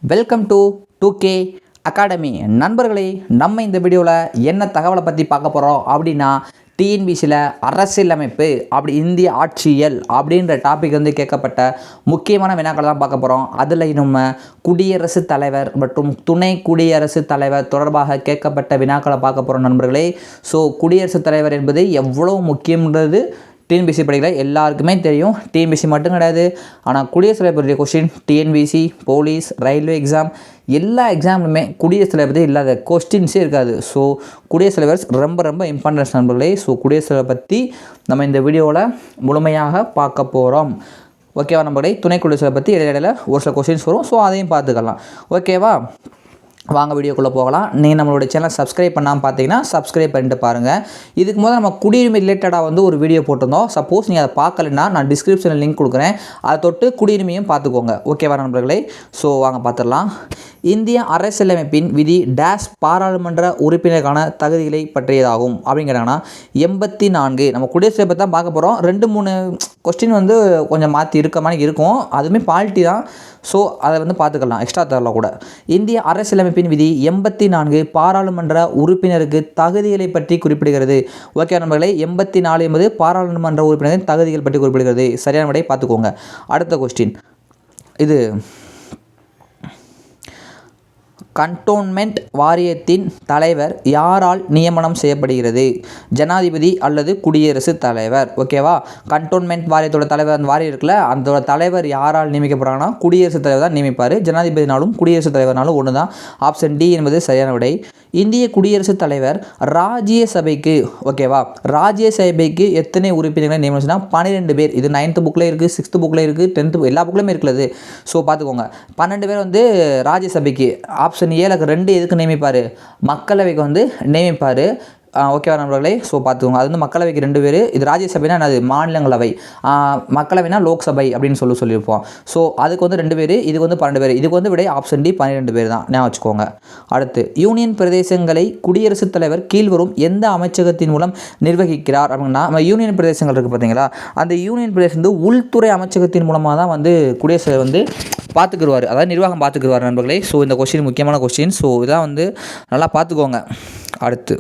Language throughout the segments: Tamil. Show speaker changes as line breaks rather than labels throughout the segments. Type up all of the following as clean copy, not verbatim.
Welcome to 2K academy. நண்பர்களே, நம்ம இந்த வீடியோவில் என்ன தகவலை பற்றி பார்க்க போகிறோம் அப்படின்னா, டிஎன்பிசியில் அரசியலமைப்பு அப்படி இந்திய ஆட்சியல் அப்படின்ற டாபிக் வந்து கேட்கப்பட்ட முக்கியமான வினாக்களை தான் பார்க்க போகிறோம். அதில் நம்ம குடியரசுத் தலைவர் மற்றும் துணை குடியரசுத் தலைவர் தொடர்பாக கேட்கப்பட்ட வினாக்களை பார்க்க போகிறோம் நண்பர்களே. ஸோ குடியரசுத் தலைவர் என்பது எவ்வளோ முக்கியன்றது டிஎன்பிசி படிக்கிற எல்லாருக்குமே தெரியும். டிஎன்பிசி மட்டும் கிடையாது, ஆனால் குடியரசுத் தலைவர் பற்றிய question TNPSC, police, railway exam எல்லா எக்ஸாம்லுமே குடியரசுத் தலைவர் பற்றி இல்லாத கொஸ்டின்ஸே இருக்காது. ஸோ குடியரசுத் தலைவர் ரொம்ப இம்பார்ட்டன்ஸ் நண்பர்களே. ஸோ குடியரசுத் தலைவர் பற்றி நம்ம இந்த வீடியோவில் முழுமையாக பார்க்க போகிறோம். ஓகேவா நண்பர்களே? துணை குடியரசுத் தலைவர் பற்றி இடையில ஒரு சில கொஸ்டின்ஸ் வரும். ஸோ அதையும் பார்த்துக்கலாம். ஓகேவா? வாங்க வீடியோக்குள்ளே போகலாம். நீங்கள் நம்மளோட சேனல் சப்ஸ்கிரைப் பண்ணாமல் பார்த்தீங்கன்னா சப்ஸ்கிரைப் பண்ணிட்டு பாருங்கள். இதுக்கு முதல்ல நம்ம குடியுரிமை ரிலேட்டடாக வந்து ஒரு வீடியோ போட்டிருந்தோம். சப்போஸ் நீங்கள் அதை பார்க்கலன்னா நான் டிஸ்கிரிப்ஷனில் லிங்க் கொடுக்குறேன், அதை தொட்டு குடியுரிமையும் பார்த்துக்கோங்க. ஓகேவா நண்பர்களே? ஸோ வாங்க பார்த்துடலாம். இந்திய அரசியலமைப்பின் விதி டேஷ் பாராளுமன்ற உறுப்பினருக்கான தகுதிகளை பற்றியதாகும் அப்படின்னு கேட்டாங்கன்னா 84. நம்ம குடியரசு பற்றி தான் பார்க்க போகிறோம். 2-3 கொஸ்டின் வந்து கொஞ்சம் மாற்றி இருக்க மாதிரி இருக்கும். அதுவுமே பாலிட்டி தான். ஸோ அதை வந்து பார்த்துக்கலாம், எக்ஸ்ட்ரா தரல கூட. இந்திய அரசியலமைப்பின் விதி 84 பாராளுமன்ற உறுப்பினருக்கு தகுதிகளை பற்றி குறிப்பிடுகிறது. ஓகே நண்பர்களே, 84 என்பது பாராளுமன்ற உறுப்பினரின் தகுதிகள் பற்றி குறிப்பிடுகிறது. சரியான விடை பார்த்துக்கோங்க. அடுத்த கொஸ்டின், இது கண்டோன்மெண்ட் வாரியத்தின் தலைவர் யாரால் நியமனம் செய்யப்படுகிறது? ஜனாதிபதி அல்லது குடியரசுத் தலைவர். ஓகேவா? கண்டோன்மெண்ட் வாரியத்தோட தலைவர், அந்த வாரியம் இருக்குல்ல, அந்த தலைவர் யாரால் நியமிக்கப்படுறாங்கன்னா குடியரசுத் தலைவர் தான் நியமிப்பார். ஜனாதிபதினாலும் குடியரசுத் தலைவர்னாலும் ஒன்று தான். ஆப்ஷன் டி என்பது சரியான விடை. இந்திய குடியரசுத் தலைவர் ராஜ்யசபைக்கு, ஓகேவா, ராஜ்யசபைக்கு எத்தனை உறுப்பினர்களை நியமனம்? 12 பேர். இது 9th புக்கில் இருக்குது, 6th புக்கில் இருக்குது, 10th எல்லா புக்லையுமே இருக்குது. ஸோ பார்த்துக்கோங்க, 12 பேர் வந்து ராஜ்யசபைக்கு. ஆப்ஷன் ஏழுக்கு 2 எதுக்கு நியமிப்பார்? மக்களவைக்கு வந்து நியமிப்பார். ஓகேவா நண்பர்களே? ஸோ பார்த்துக்கோங்க, அது வந்து மக்களவைக்கு 2 பேர். இது ராஜ்யசபைனா என்னது? மாநிலங்களவை. மக்களவைனா லோக்சபை அப்படின்னு சொல்லியிருப்போம். ஸோ அதுக்கு வந்து 2 பேர், இதுக்கு வந்து 12 பேர். இதுக்கு வந்து விடை ஆப்ஷன் டி 12 பேர் தான், ஞாபகம் வச்சுக்கோங்க. அடுத்து, யூனியன் பிரதேசங்களை குடியரசுத் தலைவர் கீழ்வரும் எந்த அமைச்சகத்தின் மூலம் நிர்வகிக்கிறார் அப்படின்னா, நம்ம யூனியன் பிரதேசங்கள் இருக்குது பார்த்தீங்களா, அந்த யூனியன் பிரதேசம் வந்து உள்துறை அமைச்சகத்தின் மூலமாக தான் வந்து குடியரசுத் தலைவர் வந்து பார்த்துக்குருவார், அதாவது நிர்வாகம் பார்த்துக்குருவார் நண்பர்களே. ஸோ இந்த கொஸ்டின் முக்கியமான கொஸ்டின். ஸோ இதெல்லாம் வந்து நல்லா பார்த்துக்கோங்க. அடுத்து,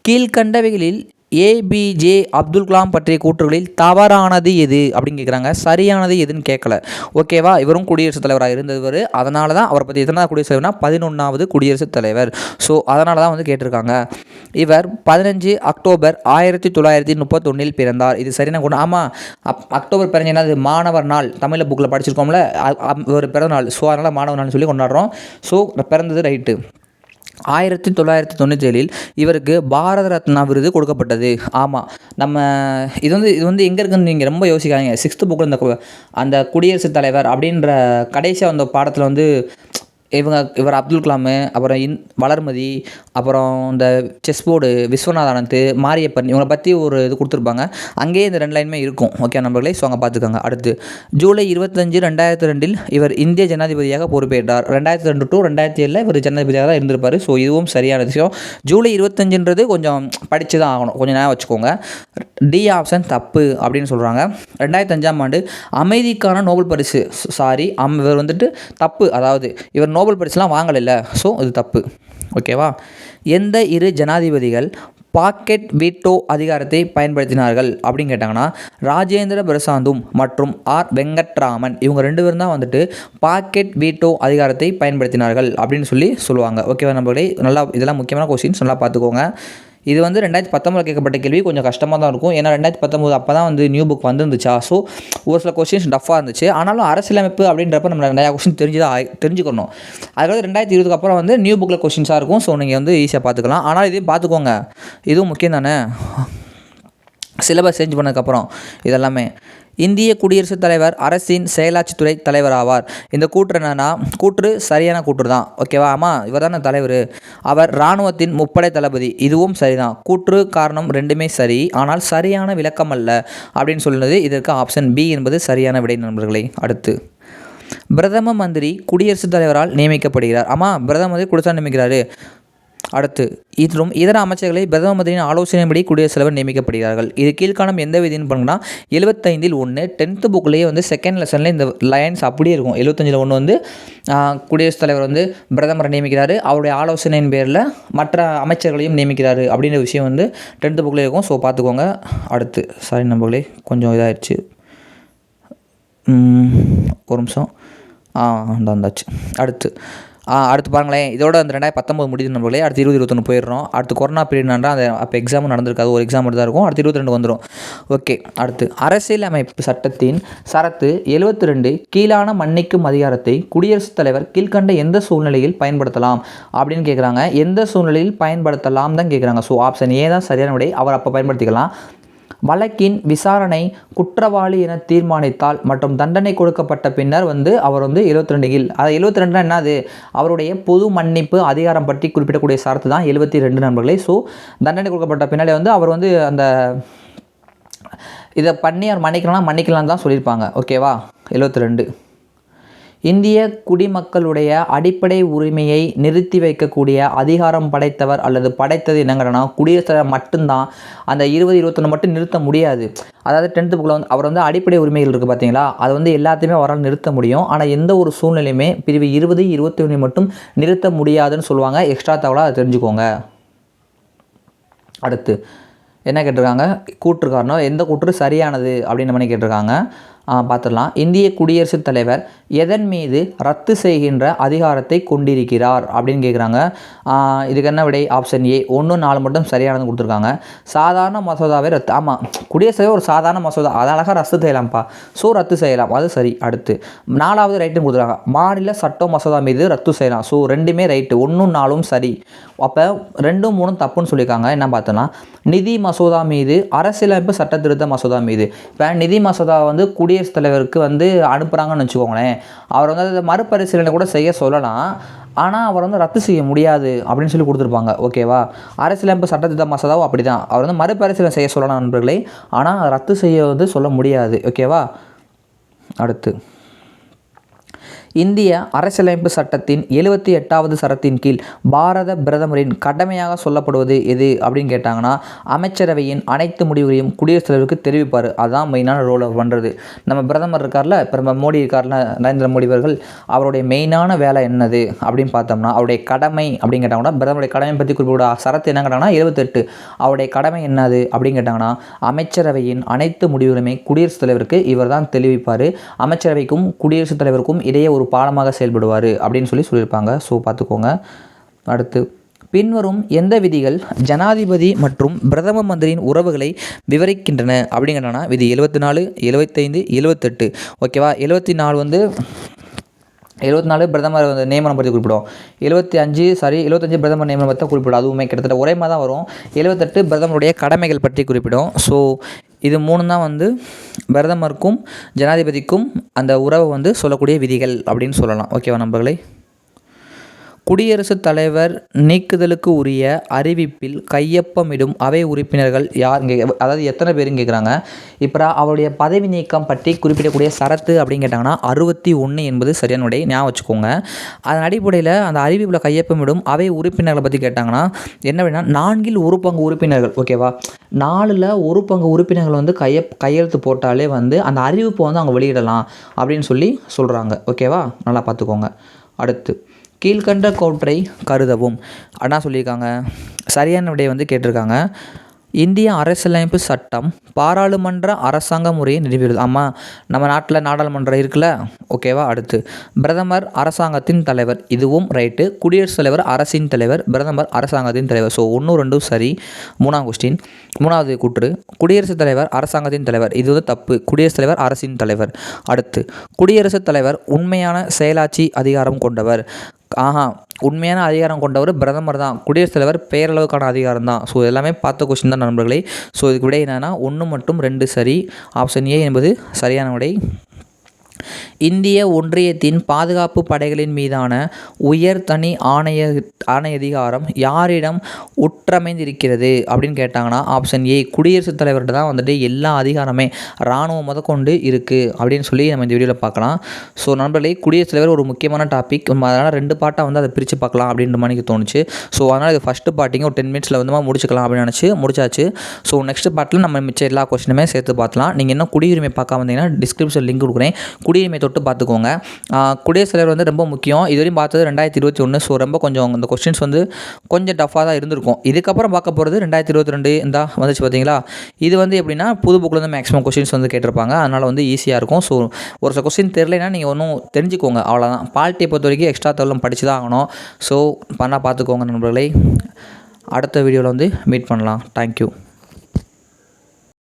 கீழ்கண்டவைகளில் ஏபிஜே அப்துல் கலாம் பற்றிய கூற்றுகளில் தவறானது எது அப்படின்னு கேட்குறாங்க. சரியானது எதுன்னு கேட்கல. ஓகேவா? இவரும் குடியரசுத் தலைவராக இருந்தவர். அதனால தான் அவரை பற்றி எத்தனாவது குடியரசுத் தலைவர்னா 11வது குடியரசுத் தலைவர். ஸோ அதனால தான் வந்து கேட்டிருக்காங்க. இவர் 15 அக்டோபர் 1931 பிறந்தார். இது சரியான கூட. ஆமாம், அக்டோபர் 15 அது மாணவர் நாள். தமிழில் புக்கில் படிச்சிருக்கோம்ல, ஒரு பிறந்த நாள். ஸோ அதனால் மாணவர் நாள்னு சொல்லி கொண்டாடுறோம். ஸோ பிறந்தது ரைட்டு. 1997 இவருக்கு பாரத ரத்னா விருது கொடுக்கப்பட்டது. ஆமாம், நம்ம இது வந்து எங்கே இருக்குன்னு நீங்கள் ரொம்ப யோசிக்காதீங்க. 6th புக்கில் அந்த குடியரசுத் தலைவர் அப்படின்ற கடைசியாக அந்த பாடத்தில் வந்து இவர் அப்துல் கலாமு, அப்புறம் வளர்மதி, அப்புறம் இந்த செஸ் போர்டு விஸ்வநாத் ஆனந்த், மாரியப்பன், இவங்களை பற்றி ஒரு இது கொடுத்துருப்பாங்க. அங்கேயே இந்த 2 லைனுமே இருக்கும். ஓகே நண்பர்களே? ஸோ அங்கே பார்த்துக்கோங்க. அடுத்து, ஜூலை 25, 2002 இவர் இந்திய ஜனாதிபதியாக பொறுப்பேற்றார். 2002 to 2007 இவர் ஜனாதிபதியாக தான் இருந்திருப்பார். ஸோ இதுவும் சரியான விஷயம். ஜூலை 25ன்றது கொஞ்சம் படித்து தான் ஆகணும், கொஞ்சம் நேரம் வச்சுக்கோங்க. டி ஆப்ஷன் தப்பு அப்படின்னு சொல்கிறாங்க. 2005ஆம் ஆண்டு அமைதிக்கான நோபல் பரிசு, இவர் வந்துட்டு தப்பு, அதாவது இவர் நோபல் பரிசுலாம் வாங்கலைல்ல. ஸோ இது தப்பு. ஓகேவா? எந்த 2 ஜனாதிபதிகள் பாக்கெட் வீட்டோ அதிகாரத்தை பயன்படுத்தினார்கள் அப்படின்னு கேட்டாங்கன்னா, ராஜேந்திர பிரசாந்தும் மற்றும் ஆர் வெங்கட்ராமன், இவங்க 2 பேரும் தான் வந்துட்டு பாக்கெட் வீட்டோ அதிகாரத்தை பயன்படுத்தினார்கள் அப்படின்னு சொல்லுவாங்க. ஓகேவா நம்பளே? நல்லா இதெல்லாம் முக்கியமான கொஸ்டின்ஸ், நல்லா பார்த்துக்கோங்க. இது வந்து 2019 கேட்கப்பட்ட கேள்வி, கொஞ்சம் கஷ்டமாக தான் இருக்கும். ஏன்னா 2019 அப்போ தான் வந்து நியூ புக் வந்துருந்துச்சா. ஸோ ஒரு சில கொஸ்டின்ஸ் டஃப்பாக இருந்துச்சு. ஆனாலும் அரசியலமைப்பு அப்படின்றப்ப நம்ம நிறையா கொஸ்டின் தெரிஞ்சுக்கணும். அதுக்காக 2020 அப்புறம் வந்து நியூ புக்கில் கொஸ்டின்ஸாக இருக்கும். ஸோ நீங்கள் வந்து ஈஸியாக பார்த்துக்கலாம். ஆனால் இதையும் பார்த்துக்கோங்க, இதுவும் முக்கியம் தானே, சிலபஸ் சேஞ்ச் பண்ணதுக்கப்புறம் இதெல்லாமே. இந்திய குடியரசுத் தலைவர் அரசின் செயலாட்சித்துறை தலைவர் ஆவார். இந்த கூற்று என்னன்னா, கூற்று சரியான கூற்று தான். ஓகேவா? ஆமாம், இவர் தானே தலைவர். அவர் இராணுவத்தின் முப்படை தளபதி. இதுவும் சரிதான். கூற்று காரணம் 2மே சரி, ஆனால் சரியான விளக்கம் அல்ல அப்படின்னு சொல்லுறது. இதற்கு ஆப்ஷன் பி என்பது சரியான விடை நண்பர்களே. அடுத்து, பிரதம மந்திரி குடியரசுத் தலைவரால் நியமிக்கப்படுகிறார். ஆமாம், பிரதம மந்திரி குடியரசு நியமிக்கிறாரு. அடுத்து இதர அமைச்சர்களை பிரதம மந்திரியின் ஆலோசனைப்படி குடியரசுத் தலைவர் நியமிக்கப்படுகிறார்கள். இது கீழ்காணும் எந்த விதின்னு பண்ணுங்கன்னா 75ல் 1 10th புக்லேயே வந்து செகண்ட் லெசனில் இந்த லைன்ஸ் அப்படியே இருக்கும். 75ல் 1 வந்து குடியரசுத் தலைவர் வந்து பிரதமரை நியமிக்கிறாரு, அவருடைய ஆலோசனையின் பேரில் மற்ற அமைச்சர்களையும் நியமிக்கிறாரு அப்படின்ற விஷயம் வந்து 10th புக்லேயே இருக்கும். ஸோ பார்த்துக்கோங்க. அடுத்து சாரி நண்பர்களே, கொஞ்சம் இதாகிடுச்சு, ஒரு நிமிஷம். வந்தாச்சு. அடுத்து பாருங்களேன், இதோட அந்த 2019 முடியுது நண்பர்களே. அடுத்து 2021 போயிடுறோம். அடுத்து கொரோனா பீரியட்னால அந்த அப்போ எக்ஸாமும் நடந்திருக்காது, ஒரு எக்ஸாம் மட்டும் தான் இருக்கும். அடுத்து 22 வந்துடும். ஓகே, அடுத்து அரசியலமைப்பு சட்டத்தின் சரத்து 72 கீழான மன்னிக்கும் அதிகாரத்தை குடியரசுத் தலைவர் கீழ்கண்ட எந்த சூழ்நிலையில் பயன்படுத்தலாம் அப்படின்னு கேட்குறாங்க. எந்த சூழ்நிலையில் பயன்படுத்தலாம் தான் கேட்குறாங்க. ஸோ ஆப்ஷன் ஏ தான் சரியான விடை. அவர் அப்போ பயன்படுத்திக்கலாம். வழக்கின் விசாரணை குற்றவாளி என தீர்மானித்தால் மற்றும் தண்டனை கொடுக்கப்பட்ட பின்னர் வந்து அவர் வந்து 72 அது 72 என்னது, அவருடைய பொது மன்னிப்பு அதிகாரம் பற்றி குறிப்பிடக்கூடிய சரத்து தான் 72 நண்பர்களே. ஸோ தண்டனை கொடுக்கப்பட்ட பின்னாலே வந்து அவர் வந்து அந்த இதை பண்ணி அவர் மன்னிக்கலாம் தான் சொல்லியிருப்பாங்க. ஓகேவா. 72 இந்திய குடிமக்களுடைய அடிப்படை உரிமையை நிறுத்தி வைக்கக்கூடிய அதிகாரம் படைத்தவர் அல்லது படைத்தது என்னங்கிறனா குடியரசுத் தலைவர் மட்டும்தான். அந்த 2021 மட்டும் நிறுத்த முடியாது. அதாவது 10th புக்கில் வந்து அவர் வந்து அடிப்படை உரிமைகள் இருக்குது பார்த்தீங்களா, அது வந்து எல்லாத்தையுமே அவரால் நிறுத்த முடியும். ஆனால் எந்த ஒரு சூழ்நிலையுமே பிரிவு 20, 21 மட்டும் நிறுத்த முடியாதுன்னு சொல்லுவாங்க. எக்ஸ்ட்ரா தகவலாக அதை தெரிஞ்சுக்கோங்க. அடுத்து என்ன கேட்டிருக்காங்க, கூற்று காரணம் எந்த கூற்று சரியானது அப்படின்னு மாதிரி கேட்டிருக்காங்க. பார்த்துடலாம். இந்திய குடியரசுத் தலைவர் எதன் மீது ரத்து செய்கின்ற அதிகாரத்தை கொண்டிருக்கிறார் அப்படின்னு கேட்குறாங்க. இதுக்கு என்ன விடை, ஆப்ஷன் ஏ 1, 4 மட்டும் சரியானது கொடுத்துருக்காங்க. சாதாரண மசோதாவை ரத்து, ஆமாம் குடியரசுத் தலைவர் ஒரு சாதாரண மசோதா, அதை அழகாக ரத்து செய்யலாம்ப்பா. ஸோ ரத்து செய்யலாம், அது சரி. அடுத்து 4வது ரைட்டுன்னு கொடுத்துருக்காங்க. மாநில சட்ட மசோதா மீது ரத்து செய்யலாம். ஸோ ரெண்டுமே ரைட்டு, 1, 4 சரி. அப்போ 2, 3 தப்புன்னு சொல்லியிருக்காங்க. என்ன பார்த்தோன்னா நிதி மசோதா மீது அரசியலமைப்பு சட்ட திருத்த மசோதா மீது, இப்போ நிதி மசோதா வந்து குடியரசுத் தலைவருக்கு வந்து அனுப்புகிறாங்கன்னு வச்சுக்கோங்களேன், அவர் வந்து அதை மறுபரிசீலனை கூட செய்ய சொல்லலாம். ஆனால் அவர் வந்து ரத்து செய்ய முடியாது அப்படின்னு சொல்லி கொடுத்துருப்பாங்க. ஓகேவா. அரசியலமைப்பு சட்டத்திட்ட மசோதாவும் அப்படி தான், அவர் வந்து மறுபரிசீலனை செய்ய சொல்லலாம் நண்பர்களே, ஆனால் ரத்து செய்ய வந்து சொல்ல முடியாது. ஓகேவா. அடுத்து இந்திய அரசியலமைப்பு சட்டத்தின் 78வது சரத்தின் கீழ் பாரத பிரதமரின் கடமையாக சொல்லப்படுவது எது அப்படின்னு கேட்டாங்கன்னா அமைச்சரவையின் அனைத்து முடிவுகளையும் குடியரசுத் தலைவருக்கு தெரிவிப்பார். அதுதான் மெயினான ரோல் அவர் பண்ணுறது. நம்ம பிரதமர் இருக்கார்ல, இப்போ நம்ம மோடி இருக்கார்ல, நரேந்திர மோடி அவர்கள், அவருடைய மெயினான வேலை என்னது அப்படின்னு பார்த்தோம்னா அவருடைய கடமை அப்படின்னு கேட்டாங்கன்னா பிரதமருடைய கடமை பற்றி குறிப்பிட சரத்து என்ன கேட்டாங்கன்னா 78. அவருடைய கடமை என்னது அப்படின்னு கேட்டாங்கன்னா அமைச்சரவையின் அனைத்து முடிவுகளுமே குடியரசுத் தலைவருக்கு இவர் தான் தெரிவிப்பார். அமைச்சரவைக்கும் குடியரசுத் தலைவருக்கும் இடையே ஒரு பாலமாக செயல்படுவார் அப்படின்னு சொல்லியிருப்பாங்க. ஸோ பார்த்துக்கோங்க. அடுத்து பின்வரும் எந்த விதிகள் ஜனாதிபதி மற்றும் பிரதம மந்திரியின் உறவுகளை விவரிக்கின்றன அப்படிங்கிறனா விதி 74, 75, 78. ஓகேவா. 74 வந்து 74 பிரதமர் வந்து நியமனம் பற்றி குறிப்பிடும். 75 பிரதமர் நியமனம் பற்றி குறிப்பிடும். அதுவுமே கிட்டத்தட்ட ஒரே மாதிரி தான் வரும். 78 பிரதமருடைய கடமைகள் பற்றி குறிப்பிடும். ஸோ இது 3 தான் வந்து பிரதமருக்கும் ஜனாதிபதிக்கும் அந்த உறவை வந்து சொல்லக்கூடிய விதிகள் அப்படின்னு சொல்லலாம். ஓகேவா நண்பர்களே. குடியரசுத் தலைவர் நீக்குதலுக்கு உரிய அறிவிப்பில் கையொப்பமிடும் அவை உறுப்பினர்கள் யார், அதாவது எத்தனை பேருன்னு கேட்குறாங்க. இப்போ அவருடைய பதவி நீக்கம் பற்றி குறிப்பிடக்கூடிய சரத்து அப்படின்னு கேட்டாங்கன்னா 61 என்பது சரியான விடை. ஞாபகம் வச்சுக்கோங்க. அதன் அடிப்படையில் அந்த அறிவிப்பில் கையொப்பமிடும் அவை உறுப்பினர்களை பற்றி கேட்டாங்கன்னா என்ன அப்படின்னா 4ல் 1 பங்கு உறுப்பினர்கள். ஓகேவா. 4ல் 1 பங்கு உறுப்பினர்கள் வந்து கையெழுத்து போட்டாலே வந்து அந்த அறிவிப்பை வந்து அவங்க வெளியிடலாம் அப்படின்னு சொல்கிறாங்க. ஓகேவா. நல்லா பார்த்துக்கோங்க. அடுத்து கீழ்கண்ட கோற்றை கருதவும் அண்ணா சொல்லியிருக்காங்க. சரியான விடையை வந்து கேட்டிருக்காங்க. இந்திய அரசியலமைப்பு சட்டம் பாராளுமன்ற அரசாங்க முறையை நிறுவியது. ஆமாம், நம்ம நாட்டில் நாடாளுமன்றம் இருக்குல்ல. ஓகேவா. அடுத்து பிரதமர் அரசாங்கத்தின் தலைவர், இதுவும் ரைட்டு. குடியரசுத் தலைவர் அரசின் தலைவர், பிரதமர் அரசாங்கத்தின் தலைவர். ஸோ 1, 2 சரி. 3ஆம் கொஸ்டின், 3வது கூற்று குடியரசுத் தலைவர் அரசாங்கத்தின் தலைவர், இது வந்து தப்பு. குடியரசுத் தலைவர் அரசின் தலைவர். அடுத்து குடியரசுத் தலைவர் உண்மையான செயலாட்சி அதிகாரம் கொண்டவர். உண்மையான அதிகாரம் கொண்டவர் பிரதமர் தான். குடியரசுத் தலைவர் பேரளவுக்கான அதிகாரம் தான். ஸோ எல்லாமே பார்த்த கொஸ்டின் தான் நண்பர்களே. ஸோ இதுக்கு விடை என்னென்னா 1 மற்றும் 2 சரி. ஆப்ஷன் ஏ என்பது சரியான விடை. இந்திய ஒன்றியத்தின் பாதுகாப்பு படைகளின் மீதான உயர் தனி ஆணை அதிகாரம் யாரிடம் உற்றமைந்திருக்கிறது அப்படின்னு கேட்டாங்கன்னா ஆப்ஷன் ஏ குடியரசுத் தலைவர்கிட்ட தான் வந்துட்டு எல்லா அதிகாரமே இராணுவம் முதற்கொண்டு இருக்குது அப்படின்னு சொல்லி நம்ம இந்த வீடியோவில் பார்க்கலாம். ஸோ நண்பர்களே, குடியரசுத் தலைவர் ஒரு முக்கியமான டாபிக். அதனால் 2 பார்ட்டாக வந்து அதை பிரித்து பார்க்கலாம் அப்படின்ற மாதிரி தோணுச்சு. ஸோ அதனால் இது ஃபஸ்ட்டு பார்ட்டிங்க ஒரு 10 மினிட்ஸில் வந்து முடிச்சுக்கலாம் அப்படின்னு முடிச்சாச்சு. ஸோ நெக்ஸ்ட் பார்ட்டில் நம்ம மிச்சம் எல்லா கொஸ்டினுமே சேர்த்து பார்க்கலாம். நீங்கள் இன்னும் குடியுரிமை பார்க்காம வந்தீங்கன்னா டிஸ்கிரிப்ஷன் லிங்க் கொடுக்குறேன், குடியுரிமை தொட்டு பார்த்துக்கோங்க. குடியரசுத் தலைவர் வந்து ரொம்ப முக்கியம். இதுவரையும் பார்த்தது 2021. ஸோ ரொம்ப கொஞ்சம் இந்த கொஸ்டின்ஸ் வந்து கொஞ்சம் டஃப்பாக தான் இருந்திருக்கும். இதுக்கப்புறம் பார்க்க போகிறது 2022 இந்த வந்துச்சு பார்த்தீங்களா. இது வந்து எப்படின்னா புது புக்கில் வந்து மேக்ஸிமம் கொஸ்டின்ஸ் வந்து கேட்டிருப்பாங்க. அதனால் வந்து ஈஸியாக இருக்கும். ஸோ ஒரு சில கொஸ்டின் தெரியலைன்னா நீங்கள் ஒன்றும் தெரிஞ்சுக்கோங்க, அவ்வளோதான். பாலிட்டியை பொறுத்த வரைக்கும் எக்ஸ்ட்ரா தரலாம் படித்து தான் ஆகணும். ஸோ பார்த்துக்கோங்க நண்பர்களே. அடுத்த வீடியோவில் வந்து மீட் பண்ணலாம். தேங்க்யூ.